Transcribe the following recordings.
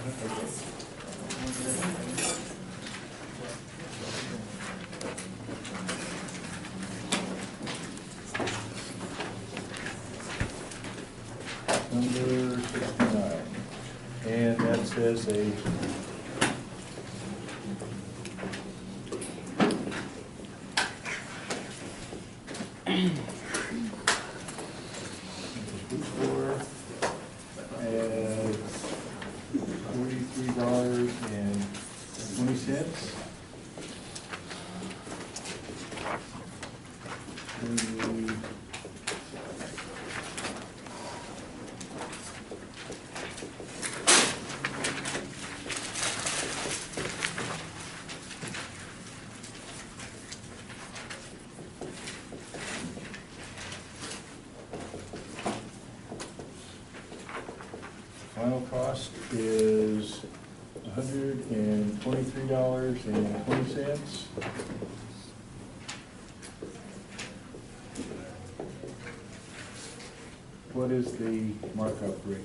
Number 69. And that says a $43.20. Final cost is $123.20. What is the markup rate?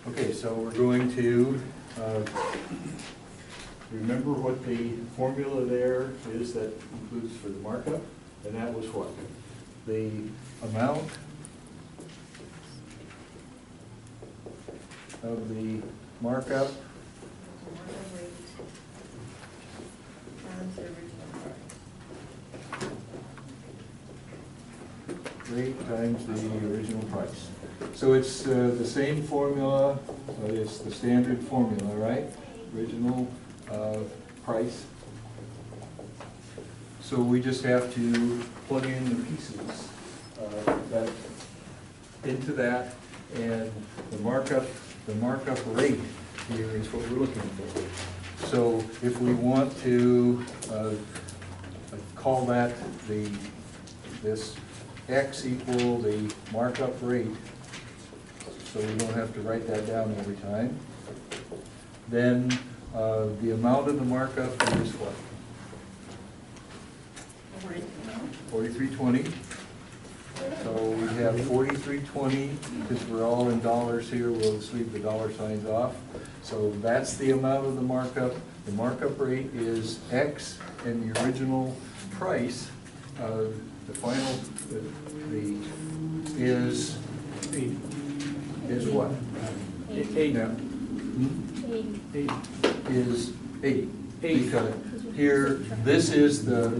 Okay, so we're going to remember what the formula there is that includes for the markup, and that was what? The amount of the markup rate times the original price. So it's the same formula, but it's the standard formula, right? Original price. So we just have to plug in the pieces that into that, and the markup rate here is what we're looking for. So if we want to call that this X equal the markup rate, so we don't have to write that down every time, then the amount of the markup is what? $43.20. So we have $43.20, because we're all in dollars here, we'll just leave the dollar signs off. So that's the amount of the markup. The markup rate is X, and the original price, the final, is what? 8. Now, is 80. Because here, this is the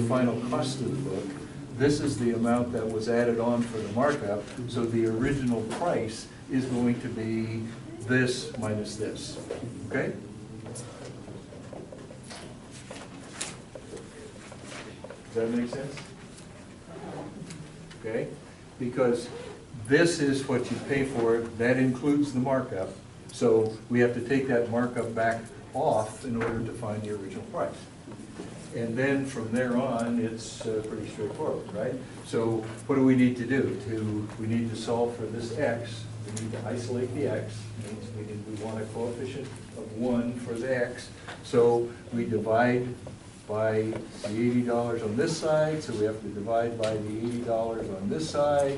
final cost of the book. This is the amount that was added on for the markup. So the original price is going to be this minus this. Okay? Does that make sense? Okay? Because this is what you pay for it. That includes the markup. So we have to take that markup back off in order to find the original price. And then from there on, it's pretty straightforward, right? So what do we need to do? We need to solve for this X. We need to isolate the X. Means we want a coefficient of 1 for the X. So we divide by the $80 on this side, so we have to divide by the $80 on this side,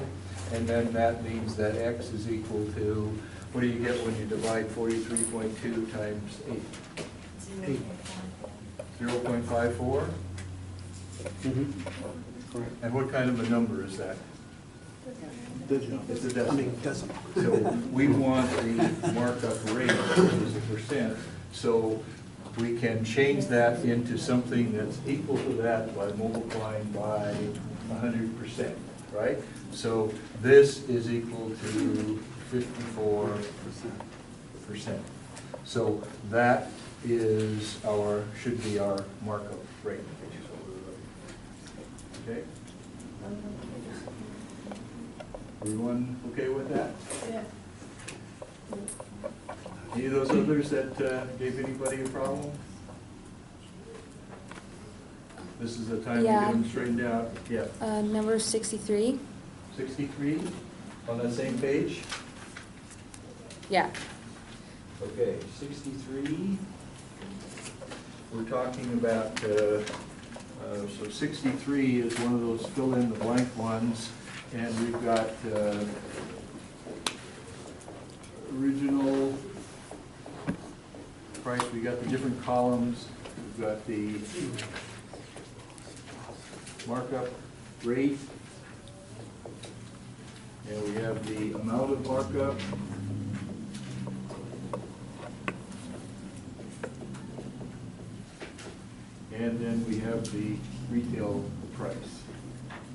and then that means that X is equal to, what do you get when you divide 43.2 times 8? 0.54? Correct. And what kind of a number is that? Decimal. It's a decimal. Decimal. So we want the markup rate as a percent. So we can change that into something that's equal to that by multiplying by 100%, right? So this is equal to 54%. So that is should be our markup rate. Okay? Everyone okay with that? Yeah. Any of those others that gave anybody a problem? This is the time to get them straightened out. Yeah. Number 63. 63 on that same page? Yeah. Okay, 63. We're talking about So 63 is one of those fill in the blank ones, and we've got original price, we got the different columns, we've got the markup rate, and we have the amount of markup, and then we have the retail price.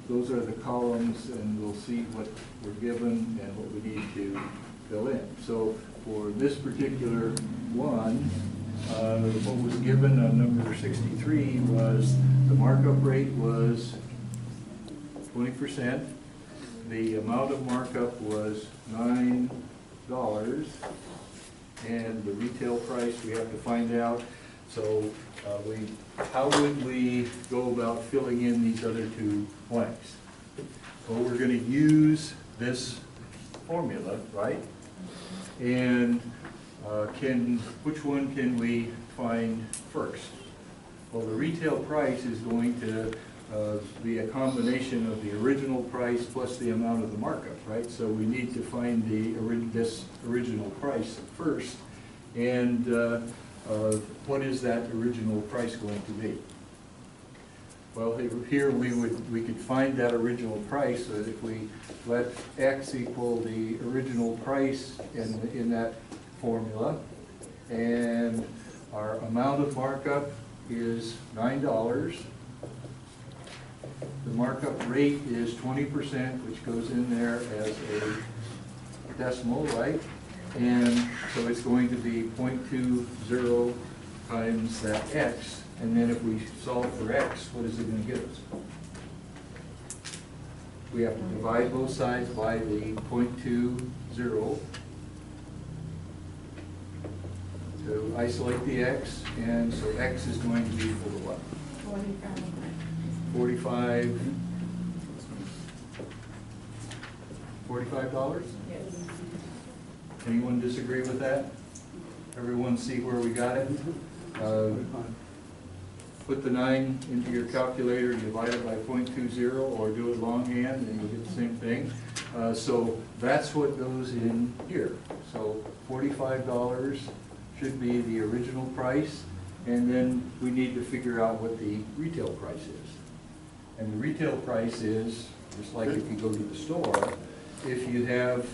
Those are the columns, and we'll see what we're given and what we need to fill in. So for this particular one, what was given on number 63 was the markup rate was 20%. The amount of markup was $9, and the retail price we have to find out. So how would we go about filling in these other two blanks? Well, we're going to use this formula, right? And which one can we find first? Well, the retail price is going to be a combination of the original price plus the amount of the markup, right? So we need to find this original price first. And what is that original price going to be? Well, here we could find that original price so that if we let X equal the original price in that formula, and our amount of markup is $9. The markup rate is 20%, which goes in there as a decimal, right? And so it's going to be 0.20 times that X. And then if we solve for X, what is it going to give us? We have to divide both sides by the 0.20 to isolate the X. And so X is going to be equal to what? 45. $45? Yes. Anyone disagree with that? Everyone see where we got it? Put the 9 into your calculator, divide it by 0.20, or do it longhand, and you'll get the same thing. So that's what goes in here. So $45 should be the original price, and then we need to figure out what the retail price is. And the retail price is, just like if you go to the store, if you have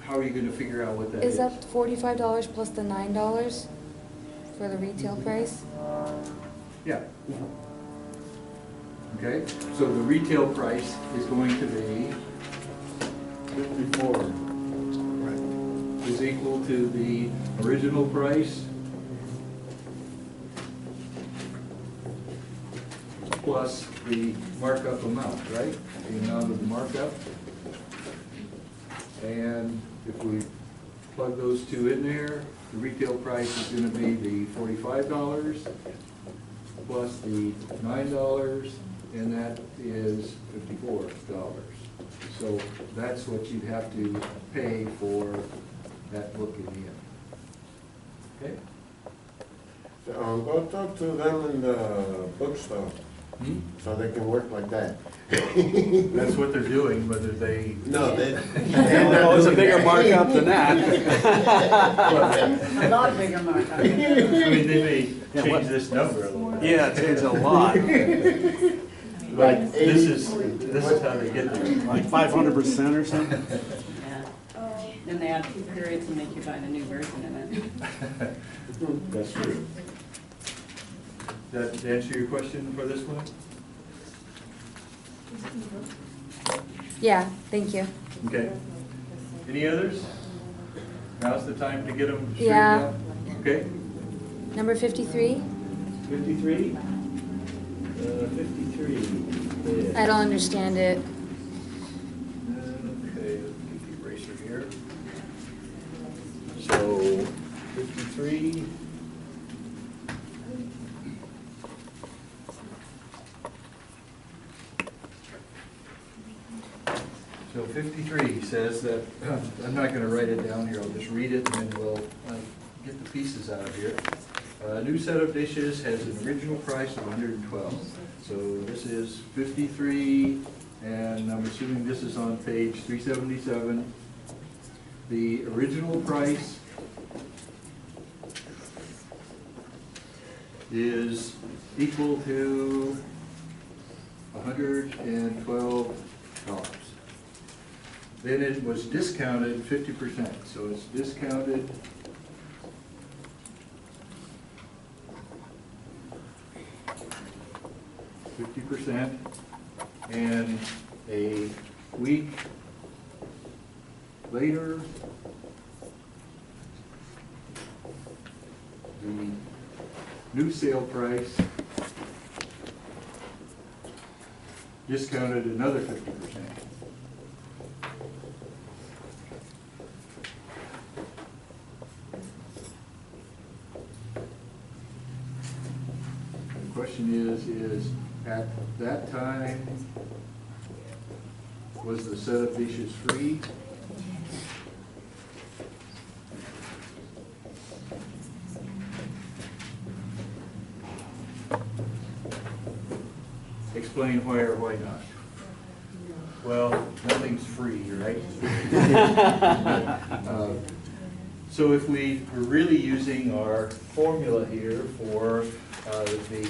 how are you going to figure out what that is? Is that $45 plus the $9 for the retail price? Yeah. Okay, so the retail price is going to be 54. Right. Is equal to the original price plus the markup amount, right? The amount of the markup. And if we plug those two in there, the retail price is going to be the $45 plus the $9, and that is $54. So that's what you'd have to pay for that book in the end. Okay? Go talk to them in the bookstore, so they can work like that. That's what they're doing, whether they... No, they... No, it's a bigger markup than that. A lot bigger markup. I mean, they may change this number a little bit. Yeah, it changed a lot. But this is how they get there. Like 500% or something? Yeah. Then they add 2 periods and make you buy the new version of it. That's true. Does that answer your question for this one? Yeah, thank you. Okay. Any others? Now's the time to get them straightened Yeah. out. Okay. Number 53? 53? 53. I don't understand it. Okay, let's get the eraser here. So, 53. So 53 says that, I'm not going to write it down here, I'll just read it and then we'll get the pieces out of here. A new set of dishes has an original price of 112. So this is 53, and I'm assuming this is on page 377. The original price is equal to $112. Then it was discounted 50%, so it's discounted 50%, and a week later, the new sale price discounted another 50%. The question is at that time, was the set of dishes free? Explain why or why not. Well, nothing's free, right? So if we were really using our formula here for the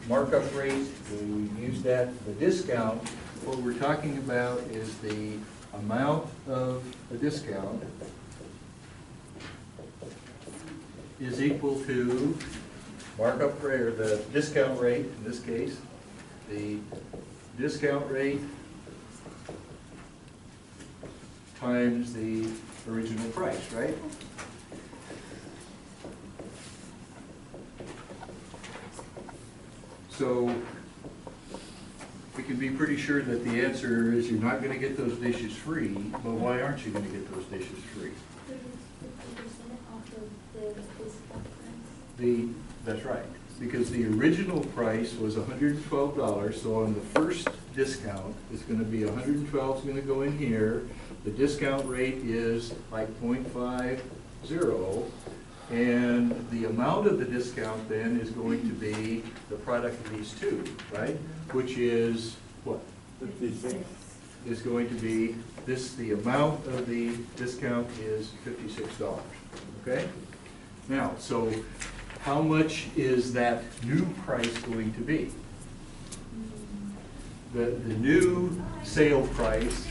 markup rate, we use that, the discount, what we're talking about is the amount of a discount is equal to markup rate, or the discount rate in this case, the discount rate times the original price, right? So we can be pretty sure that the answer is you're not going to get those dishes free, but why aren't you going to get those dishes free? That's right, because the original price was $112, so on the first discount, it's going to be $112 is going to go in here. The discount rate is like 0.50, and the amount of the discount then is going to be the product of these two, right? Which is what? 56. Is going to be this, the amount of the discount is $56, okay? Now, so how much is that new price going to be? The new sale price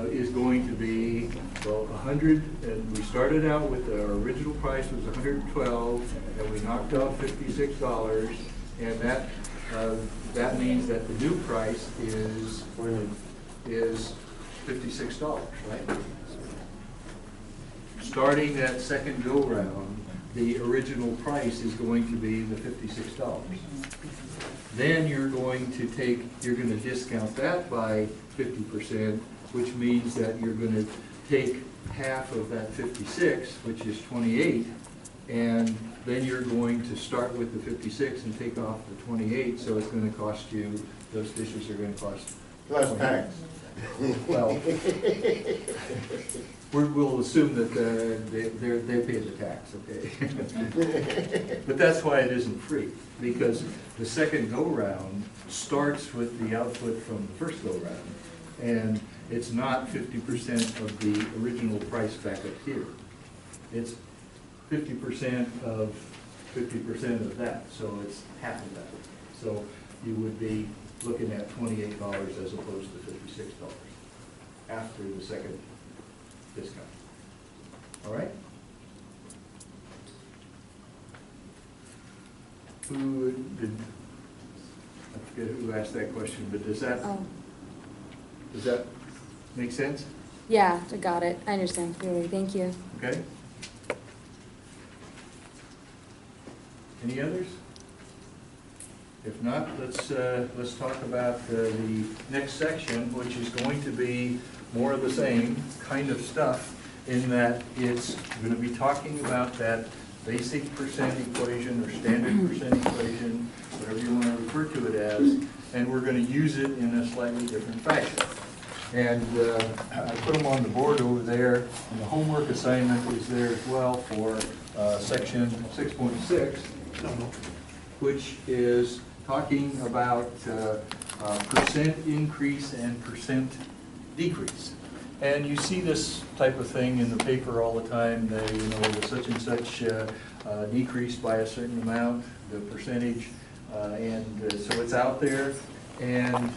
is going to be, well, 100, and we started out with our original price was 112, and we knocked off $56, and that means that the new price is $56, right? Starting that second go-round, the original price is going to be the $56. Then you're going to discount that by 50%, which means that you're going to take half of that 56, which is 28, and then you're going to start with the 56 and take off the 28, so it's going to cost you, those dishes are going to cost. Plus tax. Well, we'll assume that they pay the tax, okay? But that's why it isn't free, because the second go-round starts with the output from the first go-round, and it's not 50% of the original price back up here. It's 50% of 50% of that, so it's half of that. So you would be looking at $28 as opposed to $56 after the second discount. All right? Who did, I forget who asked that question, but does that make sense? Yeah, I got it. I understand clearly. Thank you. Okay? Any others? If not, let's talk about the next section, which is going to be more of the same kind of stuff, in that it's going to be talking about that basic percent equation or standard percent equation, whatever you want to refer to it as, and we're going to use it in a slightly different fashion. And I put them on the board over there, and the homework assignment is there as well for section 6.6. which is talking about percent increase and percent decrease. And you see this type of thing in the paper all the time, they, you know, the such and such decreased by a certain amount, the percentage, and so it's out there. And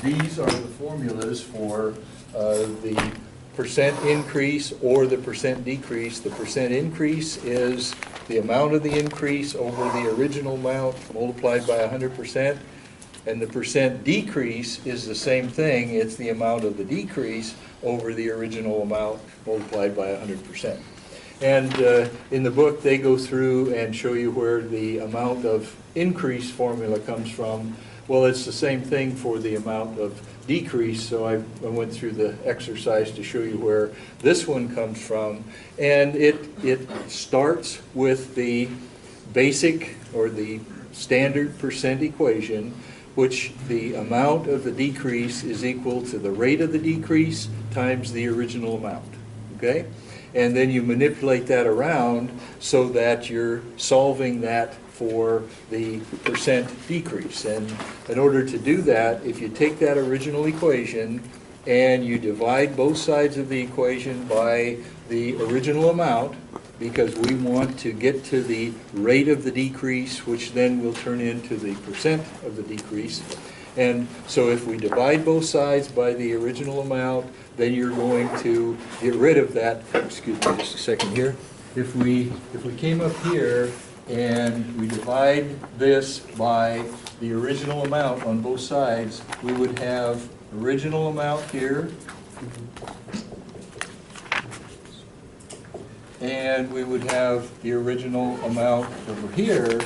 these are the formulas for the percent increase or the percent decrease. The percent increase is the amount of the increase over the original amount multiplied by 100%. And the percent decrease is the same thing. It's the amount of the decrease over the original amount multiplied by 100%. And in the book, they go through and show you where the amount of increase formula comes from. Well, it's the same thing for the amount of decrease, so I went through the exercise to show you where this one comes from. And it starts with the basic or the standard percent equation, which the amount of the decrease is equal to the rate of the decrease times the original amount, okay? And then you manipulate that around so that you're solving that for the percent decrease. And in order to do that, if you take that original equation and you divide both sides of the equation by the original amount, because we want to get to the rate of the decrease, which then will turn into the percent of the decrease. And so if we divide both sides by the original amount, then you're going to get rid of that. Excuse me just a second here. If we came up here and we divide this by the original amount on both sides, we would have original amount here, and we would have the original amount over here.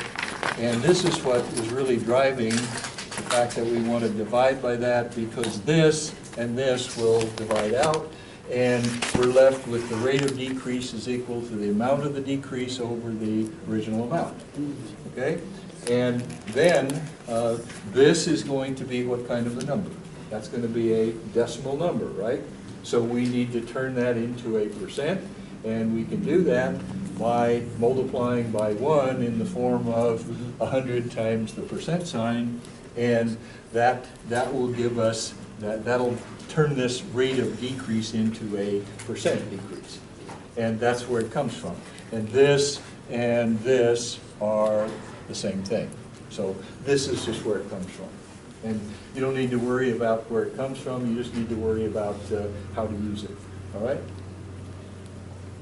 And this is what is really driving the fact that we want to divide by that, because this and this will divide out, and we're left with the rate of decrease is equal to the amount of the decrease over the original amount. Okay? And then this is going to be what kind of a number? That's going to be a decimal number, right? So we need to turn that into a percent, and we can do that by multiplying by 1 in the form of 100 times the percent sign, and that will give us, that'll turn this rate of decrease into a percent decrease. And that's where it comes from. And this are the same thing. So this is just where it comes from. And you don't need to worry about where it comes from, you just need to worry about how to use it. All right?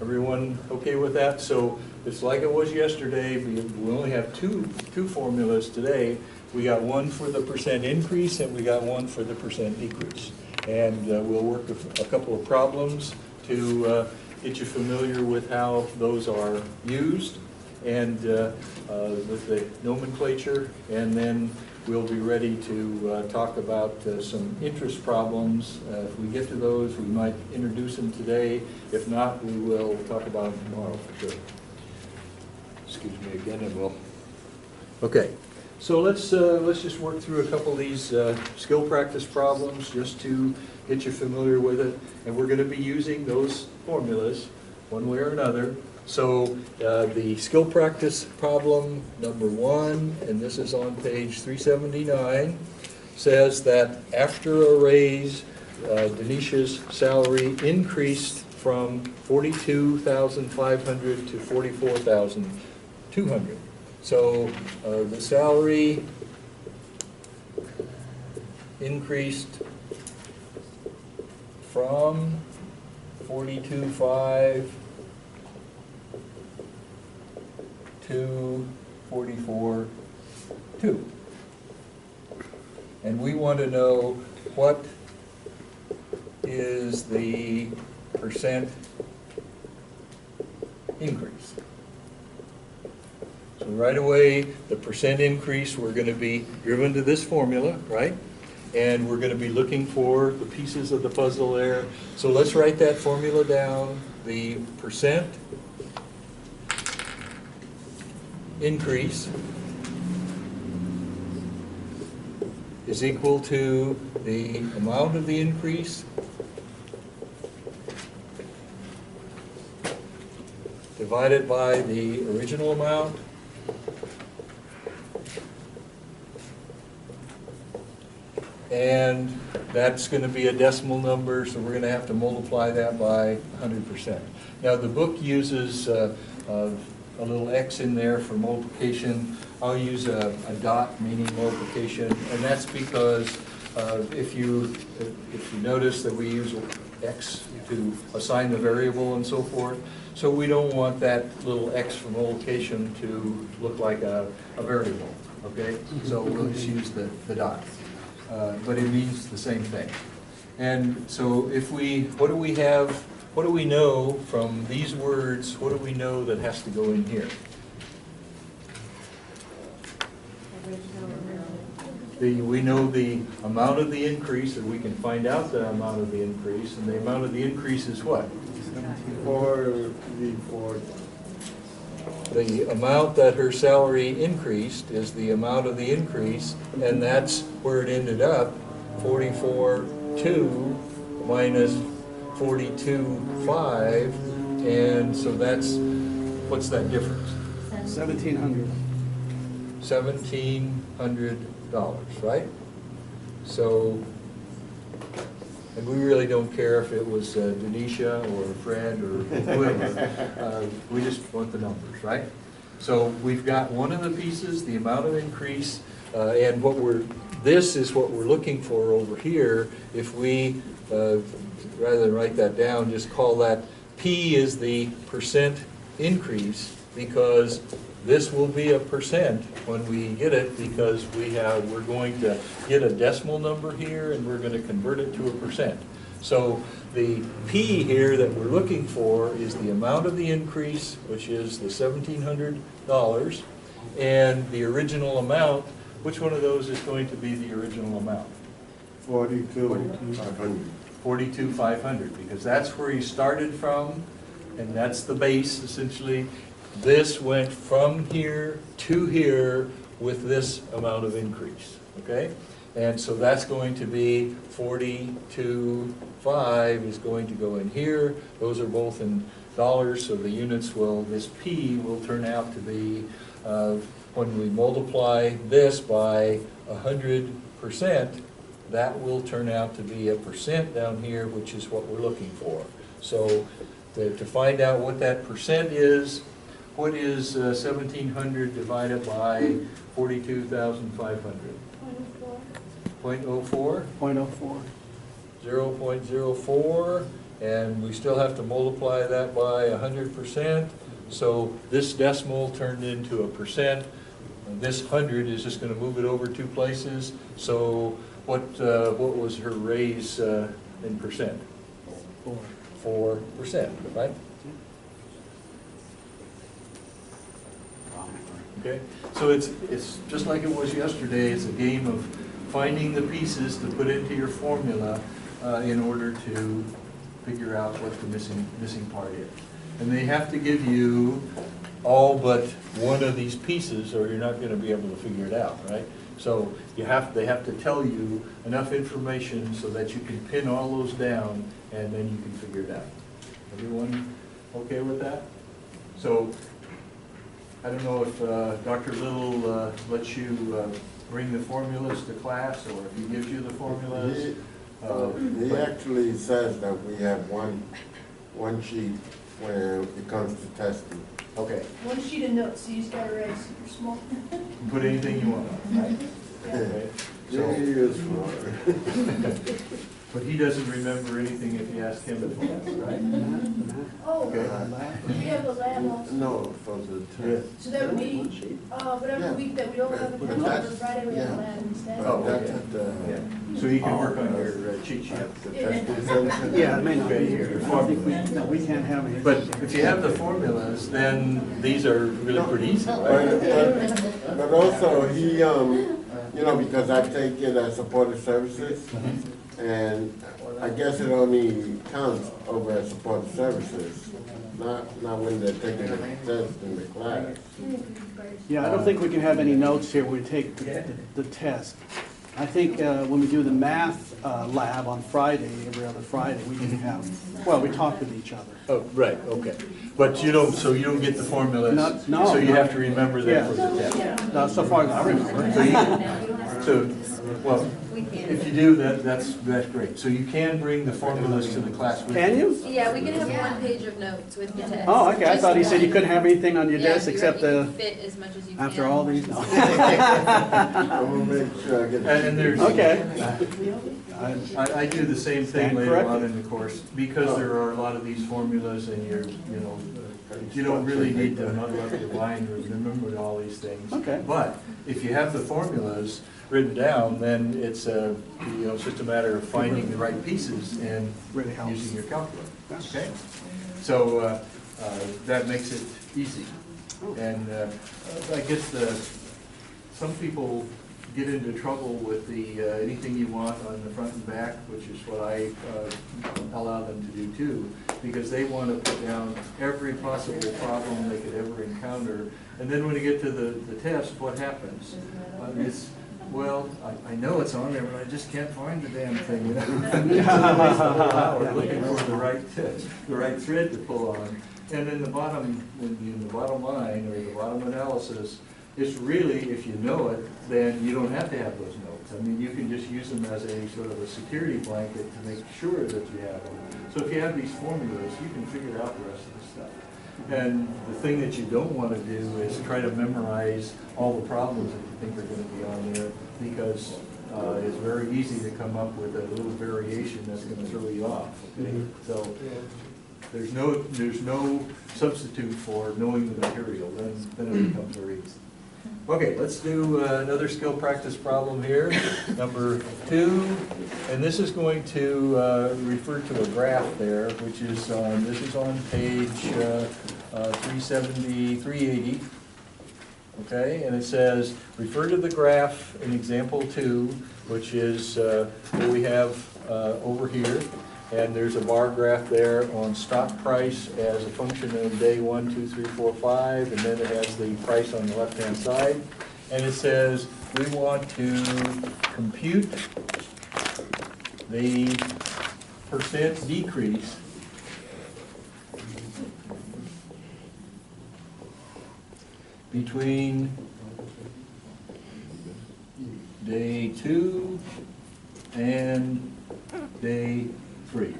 Everyone okay with that? So it's like it was yesterday. We only have two formulas today. We got one for the percent increase and we got one for the percent decrease. And we'll work a couple of problems to get you familiar with how those are used and with the nomenclature. And then we'll be ready to talk about some interest problems. If we get to those, we might introduce them today. If not, we will talk about them tomorrow for sure. Excuse me again, and we'll. Okay, so let's just work through a couple of these skill practice problems just to get you familiar with it. And we're going to be using those formulas one way or another. So the skill practice problem number 1, and this is on page 379, says that after a raise, Denisha's salary increased from $42,500 to $44,200. So the salary increased from $42,500 to $44,200. And we want to know what is the percent increase. So right away, the percent increase, we're going to be driven to this formula, right? And we're going to be looking for the pieces of the puzzle there. So let's write that formula down. The percent increase is equal to the amount of the increase divided by the original amount and that's gonna be a decimal number, so we're gonna have to multiply that by 100%. Now, the book uses a little X in there for multiplication. I'll use a dot meaning multiplication, and that's because if you notice that we use X to assign the variable and so forth, so we don't want that little X for multiplication to look like a variable, okay? So we'll just use the dot, but it means the same thing. And so what do we have, what do we know from these words, what do we know that has to go in here? We know the amount of the increase, or we can find out the amount of the increase, and the amount of the increase is what? The amount that her salary increased is the amount of the increase, and that's where it ended up, 44.2 minus 42.5, and so that's, what's that difference? $1,700. $1,700, right? So, and we really don't care if it was Denisha or Fred or whoever. We just want the numbers, right? So we've got one of the pieces, the amount of increase, and this is what we're looking for over here. If we, rather than write that down, just call that P is the percent increase, because this will be a percent when we get it, because we're going to get a decimal number here and we're going to convert it to a percent. So the P here that we're looking for is the amount of the increase, which is the $1,700, and the original amount. Which one of those is going to be the original amount? 42,500. 42,500, because that's where you started from, and that's the base essentially. This went from here to here with this amount of increase, okay? And so that's going to be 42.5 is going to go in here. Those are both in dollars, so the units will, this P will turn out to be, when we multiply this by 100%, that will turn out to be a percent down here, which is what we're looking for. So to find out what that percent is, what is 1,700 divided by 42,500? 0.04? 0.04. 0.04, and we still have to multiply that by 100%. So this decimal turned into a percent. And this 100 is just going to move it over two places. So what was her raise in percent? 4%, right? Okay, so it's just like it was yesterday. It's a game of finding the pieces to put into your formula in order to figure out what the missing part is. And they have to give you all but one of these pieces, or you're not going to be able to figure it out, right? So they have to tell you enough information so that you can pin all those down, and then you can figure it out. Everyone okay with that? So I don't know if Dr. Little lets you bring the formulas to class, or if he gives you the formulas. He actually says that we have one sheet when it comes to testing. Okay, One sheet of notes, so you just gotta write super small. put anything you want on, right? Okay. He So, is smart. but he doesn't remember anything if you ask him to class, right? Oh, Okay. we have a lab also. No, for the test. So that would be, whatever Yeah. week that we don't have a But test, on that's- Friday we have a yeah. lab instead. Oh, But that's okay. at the, So you can work on your cheat sheet. the testing center. Yeah, it may not be Okay. here. I think we can't have it. But if you have the formulas, then these are really pretty easy, right? But also, he, because I take it as supported services, and I guess it only counts over as supported services, not when they're taking the test in the class. Yeah, I don't think we can have any notes here when we take the test. I think when we do the math lab on Friday, every other Friday, we can have, well, we talk with each other. Oh, right, okay. But you don't get the formulas, No, so you no. have to remember them for the test. So far as I remember. So, well, We If you can. do, that's great. So you can bring the formulas to the class with you. Can you? Yeah, we can have one page of notes with the test. Oh, okay, I thought he Just said you one. couldn't have anything on your Yeah, desk you- except you can the, fit as much as you can. after all these, no. I'm gonna make sure I get. And there's. Okay. I do the same thing Stand later on corrected. in the course, because there are a lot of these formulas and you don't really need to muddle up your mind or remember all these things. Okay. But if you have the formulas written down, then it's it's just a matter of finding the right pieces and Really helps. using your calculator, Yes. okay? So that makes it easy. And I guess some people get into trouble with the anything you want on the front and back, which is what I allow them to do too, because they want to put down every possible problem they could ever encounter. And then when you get to the test, what happens? Well, I know it's on there, but I just can't find the damn thing. You know? So they waste a whole hour looking for the right thread to pull on. And then the bottom line or the bottom analysis is really, if you know it, then you don't have to have those notes. I mean, you can just use them as a sort of a security blanket to make sure that you have them. So if you have these formulas, you can figure out the rest of the stuff. And the thing that you don't want to do is try to memorize all the problems that you think are going to be on there, because it's very easy to come up with a little variation that's going to throw you off. Okay? So there's no substitute for knowing the material. Then it becomes very easy. Okay, let's do another skill practice problem here, number 2. And this is going to refer to a graph there, which is this is on page 370, 380. Okay, and it says, refer to the graph in example 2, which is what we have over here. And there's a bar graph there on stock price as a function of day 1, 2, 3, 4, 5, and then it has the price on the left-hand side. And it says we want to compute the percent decrease between day 2 and day 3.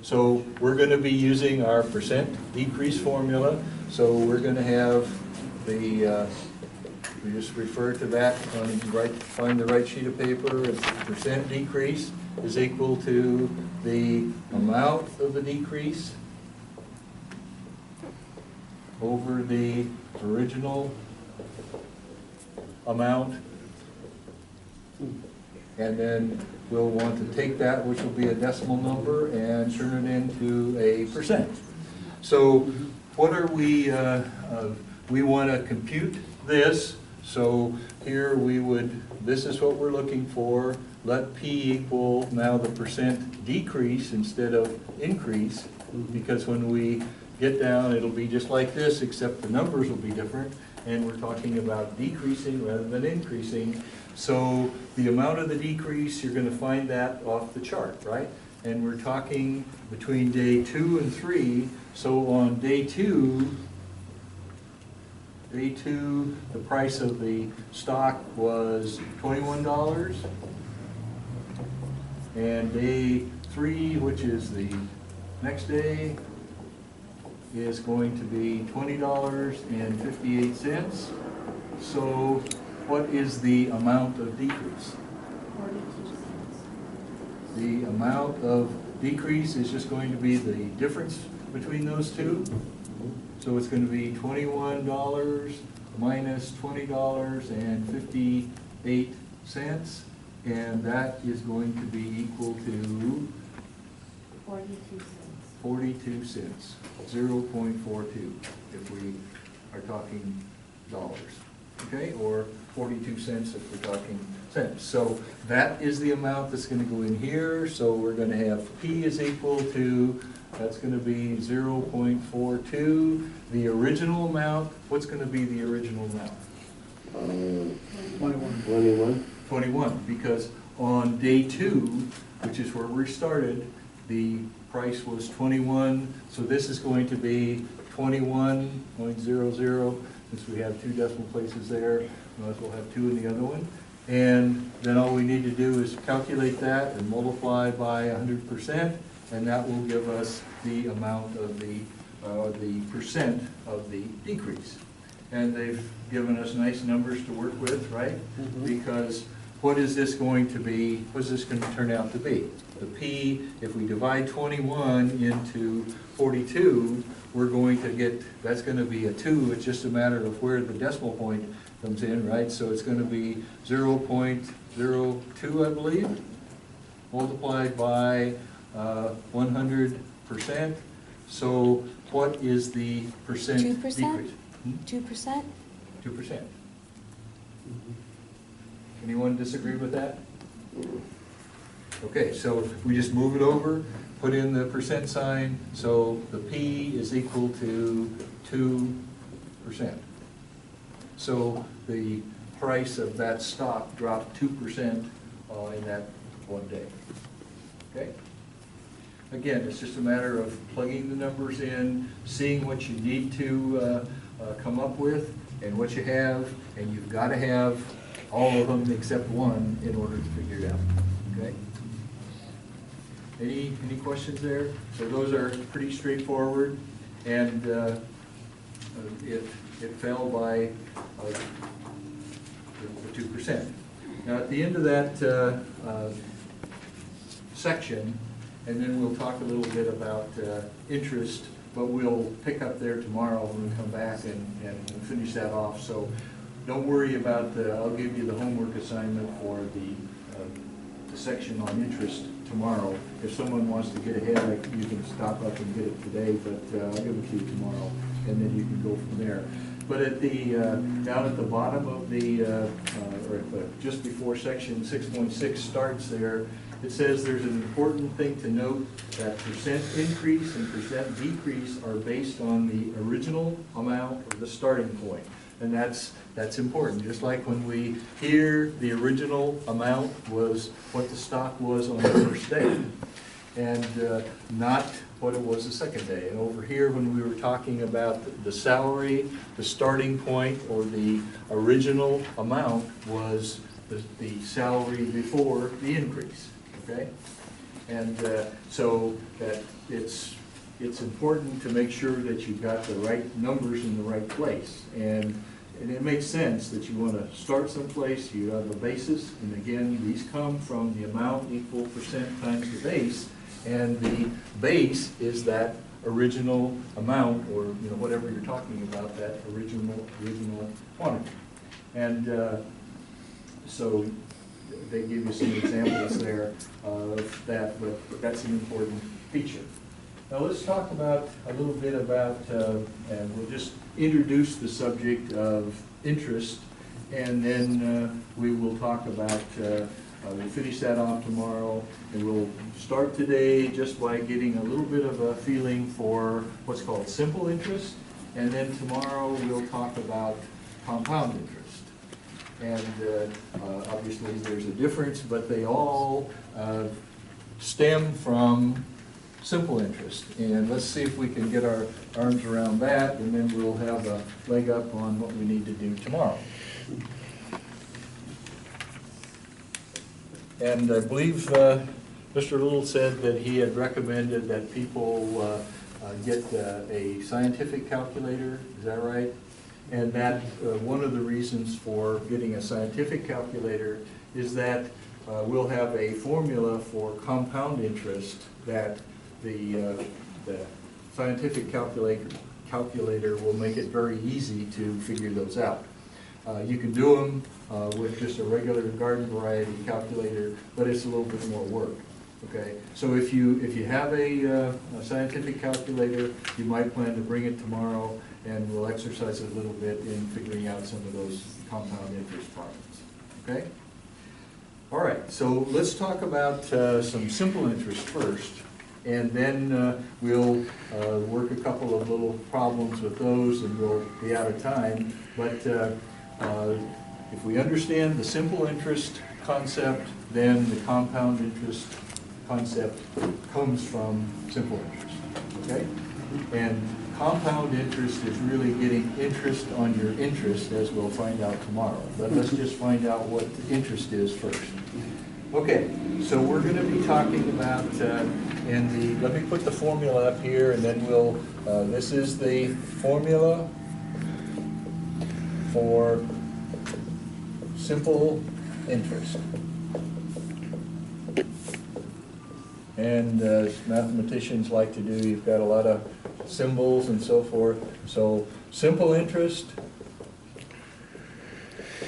So we're going to be using our percent decrease formula. So we're going to have the, we just refer to that on find the right sheet of paper. It's percent decrease is equal to the amount of the decrease over the original amount. And then we'll want to take that, which will be a decimal number, and turn it into a percent. So what are we want to compute this. So here this is what we're looking for. Let P equal now the percent decrease instead of increase, because when we get down, it'll be just like this, except the numbers will be different, and we're talking about decreasing rather than increasing. So the amount of the decrease, you're going to find that off the chart, right? And we're talking between day 2 and 3. So on day 2, the price of the stock was $21. And day 3, which is the next day, is going to be $20.58. So what is the amount of decrease? 42 cents. Mm-hmm. The amount of decrease is just going to be the difference between those two. So it's going to be $21 minus $20.58, and that is going to be equal to 42 cents. 42 cents, 0.42, if we are talking dollars, okay? Or 42 cents if we're talking cents. So that is the amount that's going to go in here. So we're going to have P is equal to, that's going to be 0.42. The original amount, what's going to be the original amount? 21. 21, because on day 2, which is where we started, the price was 21, so this is going to be 21.00, since we have 2 decimal places there, we might as well have 2 in the other one. And then all we need to do is calculate that and multiply by 100%, and that will give us the amount of the percent of the decrease. And they've given us nice numbers to work with, right? Because what is this going to be, what is this going to turn out to be? The P, if we divide 21 into 42, we're going to get, that's going to be a 2. It's just a matter of where the decimal point comes in, right? So it's going to be 0.02, I believe, multiplied by 100%. So what is the percent 2%? decrease? 2%? 2%. Anyone disagree with that? Okay, so we just move it over, put in the percent sign, so the P is equal to 2%. So the price of that stock dropped 2% in that one day. Okay? Again, it's just a matter of plugging the numbers in, seeing what you need to come up with, and what you have, and you've got to have all of them except one in order to figure it out. Okay? Any questions there? So those are pretty straightforward, and it fell by the 2%. Now at the end of that section, and then we'll talk a little bit about interest, but we'll pick up there tomorrow when we come back and finish that off. So don't worry about I'll give you the homework assignment for the section on interest tomorrow. If someone wants to get ahead, you can stop up and get it today, but I'll give it to you tomorrow, and then you can go from there. But at the down at the bottom of the, just before section 6.6 starts there, it says there's an important thing to note that percent increase and percent decrease are based on the original amount or the starting point. And that's important. Just like when we hear the original amount was what the stock was on the first day, and not what it was the second day. And over here, when we were talking about the salary, the starting point or the original amount was the salary before the increase. Okay, and so that it's important to make sure that you've got the right numbers in the right place, and it makes sense that you want to start someplace. You have a basis, and again, these come from the amount equal percent times the base, and the base is that original amount, or whatever you're talking about, that original quantity, and so they give you some examples there of that, but that's an important feature. Now let's talk about a little bit about, and we'll just introduce the subject of interest, and then we will talk about, we'll finish that off tomorrow, and we'll start today just by getting a little bit of a feeling for what's called simple interest, and then tomorrow we'll talk about compound interest. And obviously there's a difference, but they all stem from simple interest. And let's see if we can get our arms around that, and then we'll have a leg up on what we need to do tomorrow. And I believe Mr. Little said that he had recommended that people get a scientific calculator. Is that right? And that one of the reasons for getting a scientific calculator is that we'll have a formula for compound interest that the scientific calculator will make it very easy to figure those out. You can do them with just a regular garden variety calculator, but it's a little bit more work. Okay, so if you have a scientific calculator, you might plan to bring it tomorrow, and we'll exercise it a little bit in figuring out some of those compound interest problems. Okay? All right, so let's talk about some simple interest first, and then we'll work a couple of little problems with those, and we'll be out of time. But if we understand the simple interest concept, then the compound interest concept comes from simple interest. Okay? And compound interest is really getting interest on your interest, as we'll find out tomorrow. But let's just find out what the interest is first. Okay, so we're going to be talking about, let me put the formula up here, and then we'll, this is the formula for simple interest. And as mathematicians like to do, you've got a lot of symbols and so forth. So simple interest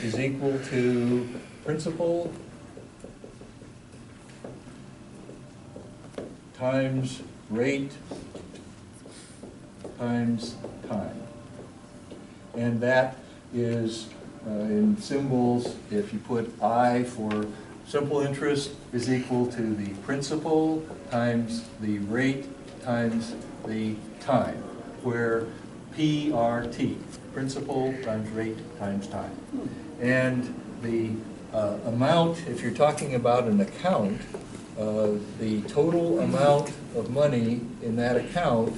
is equal to principal times rate times time. And that is, in symbols, if you put I for simple interest is equal to the principal times the rate times the time, where PRT, principal times rate times time. And the amount, if you're talking about an account, the total amount of money in that account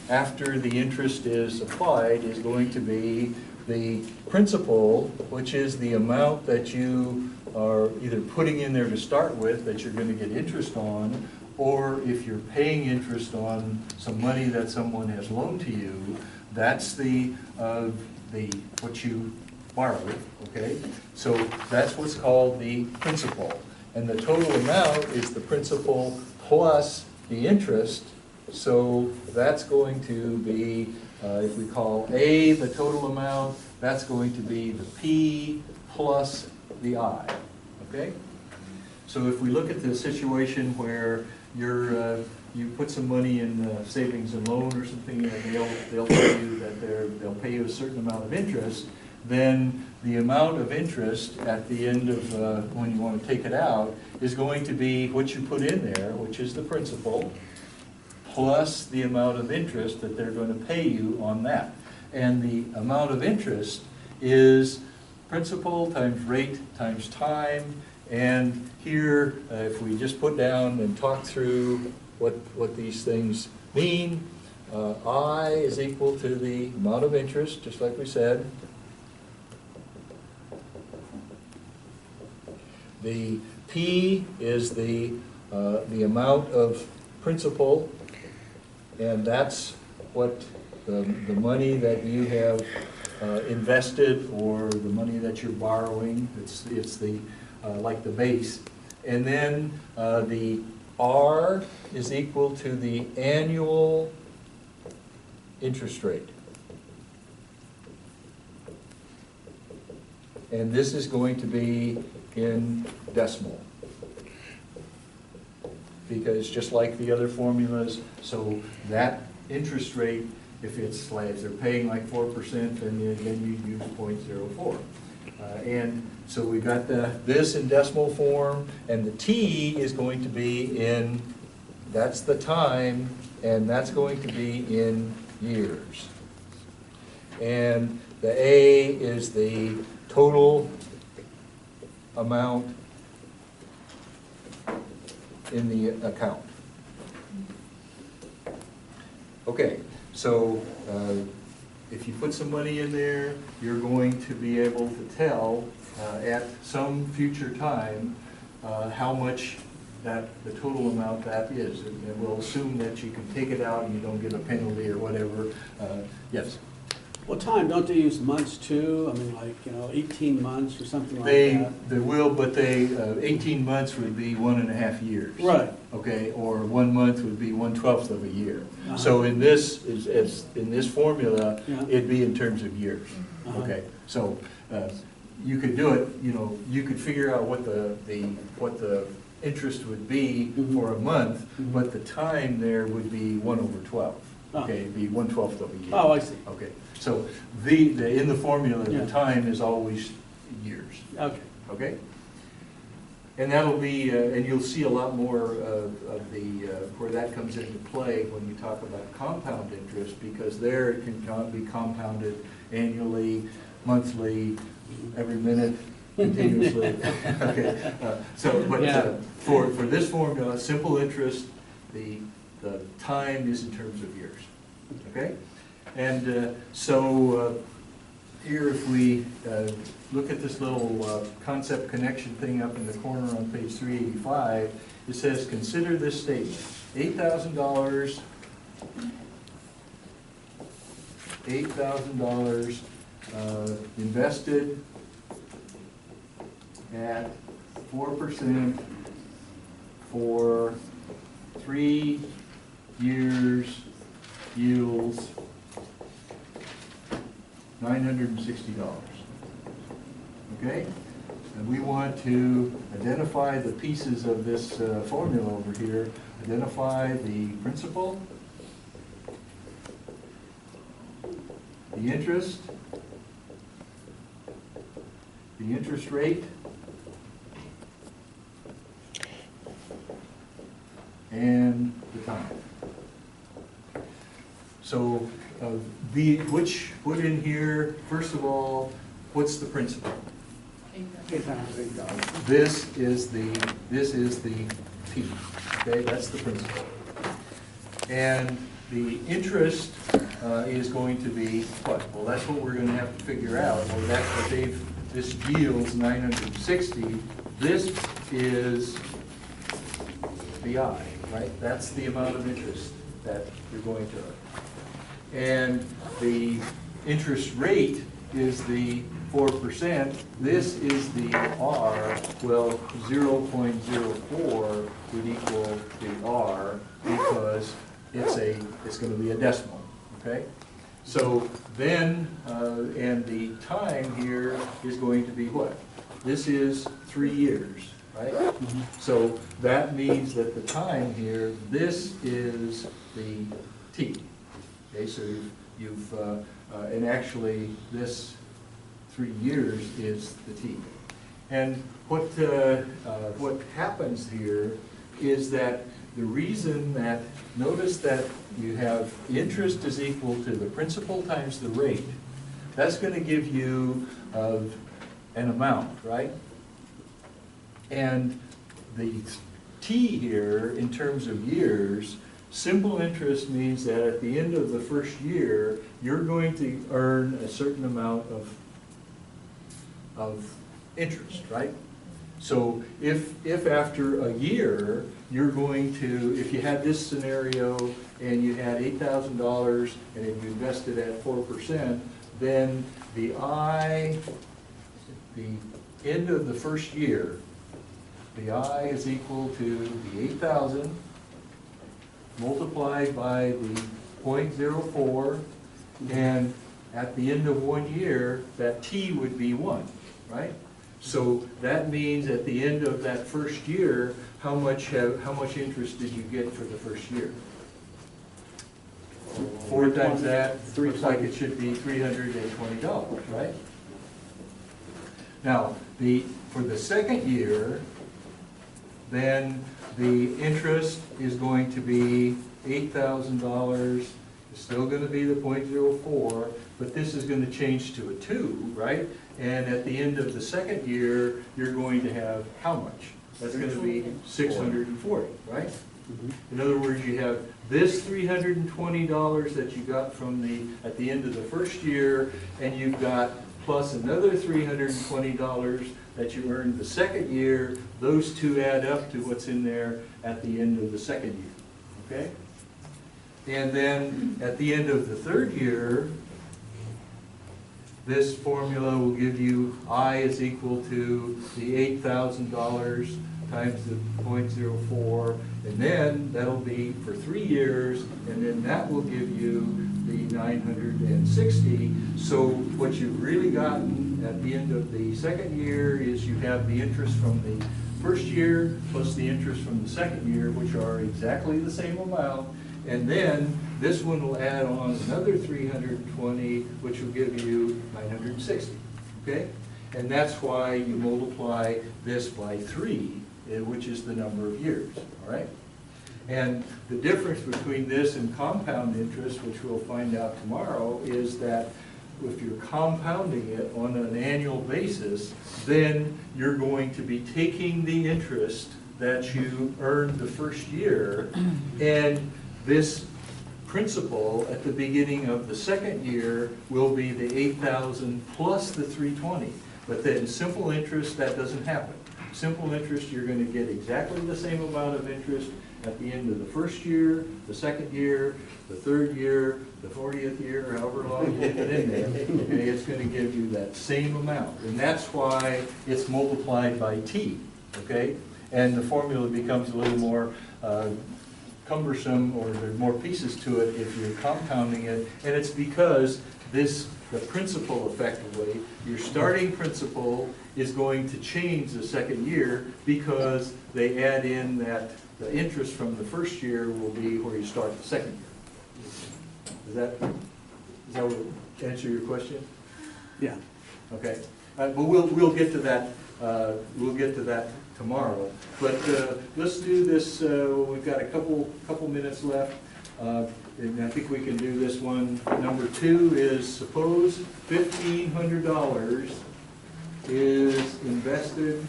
after the interest is applied is going to be the principal, which is the amount that you are either putting in there to start with that you're going to get interest on, or if you're paying interest on some money that someone has loaned to you, that's the what you borrowed, okay? So that's what's called the principal. And the total amount is the principal plus the interest. So that's going to be, if we call A the total amount, that's going to be the P plus the I, okay? So if we look at the situation where you put some money in savings and loan or something, and they'll tell you that they'll pay you a certain amount of interest, then the amount of interest at the end of when you want to take it out is going to be what you put in there, which is the principal, plus the amount of interest that they're going to pay you on that. And the amount of interest is principal times rate times time. And here, if we just put down and talk through what these things mean, I is equal to the amount of interest, just like we said. The P is the amount of principal, and that's what the money that you have invested, or the money that you're borrowing. It's the like the base. And then the R is equal to the annual interest rate. And this is going to be in decimal, because just like the other formulas, so that interest rate, if they're paying like 4%, then you use 0.04. And so we've got this in decimal form, and the T is going to be in, that's the time, and that's going to be in years. And the A is the total amount in the account. Okay, so if you put some money in there, you're going to be able to tell at some future time how much the total amount that is. And we'll assume that you can take it out and you don't get a penalty or whatever. Yes? Well, time, don't they use months too? I mean, like, 18 months or something like that? They will, but 18 months would be 1.5 years. Right. Okay, or 1 month would be 1/12 of a year. So in this, in this formula, Yeah. it'd be in terms of years. Okay, so you could do it, you could figure out what the interest would be for a month, but the time there would be 1/12. Okay, it'd be 1/12 of a year. Oh, I see. Okay, so in the formula, Yeah. the time is always years. Okay. Okay? And that'll be, and you'll see a lot more of where that comes into play when you talk about compound interest, because there it can be compounded annually, monthly, every minute, continuously. Okay, for this formula, simple interest, the time is in terms of years. Okay? And here, if we look at this little concept connection thing up in the corner on page 385, it says, consider this statement. $8,000 invested at 4% for 3 years, yields $960. Okay? And we want to identify the pieces of this formula over here. Identify the principal, the interest rate, and the time. So, which put in here, first of all, what's the principal? $8,000. This is the T, okay, that's the principal. And the interest is going to be what? Well, that's what we're gonna have to figure out. Well, that's what this yields 960. This is the I, right? That's the amount of interest that you're going to earn. And the interest rate is the 4%. This is the R. Well, 0.04 would equal the R because it's going to be a decimal. Okay. So then, and the time here is going to be what? This is 3 years, right? So that means that the time here, this is the T. Okay, so and actually this 3 years is the T. And what happens here is that the reason that, notice that you have interest is equal to the principal times the rate. That's going to give you an amount, right? And the T here, in terms of years, simple interest means that at the end of the first year, you're going to earn a certain amount of interest, right? So if after a year, you're going to, if you had this scenario and you had $8,000 and you invested at 4%, then the end of the first year, the I is equal to the 8,000 multiplied by the 0.04, and at the end of 1 year, that T would be 1, right? So that means at the end of that first year, how much interest did you get for the first year? 4 times that, looks like it should be $320, right? Now, for the second year, then the interest is going to be $8,000. It's still going to be the 0.04, but this is going to change to a 2, right? And at the end of the second year, you're going to have how much? That's going to be 640, right? In other words, you have this $320 that you got from at the end of the first year, and you've got plus another $320 that you earned the second year. Those two add up to what's in there at the end of the second year, okay? And then at the end of the third year, this formula will give you I is equal to the $8,000 times the 0.04, and then that'll be for 3 years, and then that will give you the 960. So what you've really gotten at the end of the second year is you have the interest from the first year plus the interest from the second year, which are exactly the same amount, and then this one will add on another 320, which will give you 960, okay? And that's why you multiply this by 3, which is the number of years, all right? And the difference between this and compound interest, which we'll find out tomorrow, is that if you're compounding it on an annual basis, then you're going to be taking the interest that you earned the first year, and this principal at the beginning of the second year will be the 8,000 plus the 320. But then simple interest, that doesn't happen. Simple interest, you're gonna get exactly the same amount of interest at the end of the first year, the second year, the third year, the 40th year, however long you get in there. Okay, it's gonna give you that same amount. And that's why it's multiplied by T, okay? And the formula becomes a little more cumbersome, or there are more pieces to it if you're compounding it. And it's because the principal effectively, your starting principal is going to change the second year because they add in that the interest from the first year will be where you start the second year. Does that answer your question? Yeah. Okay, but we'll get to that, tomorrow. But let's do this, we've got a couple minutes left. And I think we can do this one. Number 2 is, suppose $1,500 is invested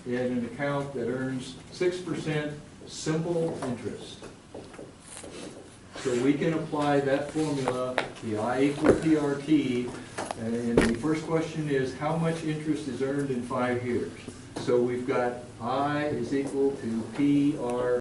in an account that earns 6% simple interest. So we can apply that formula, the I equal PRT, and the first question is, how much interest is earned in 5 years? So we've got I is equal to PR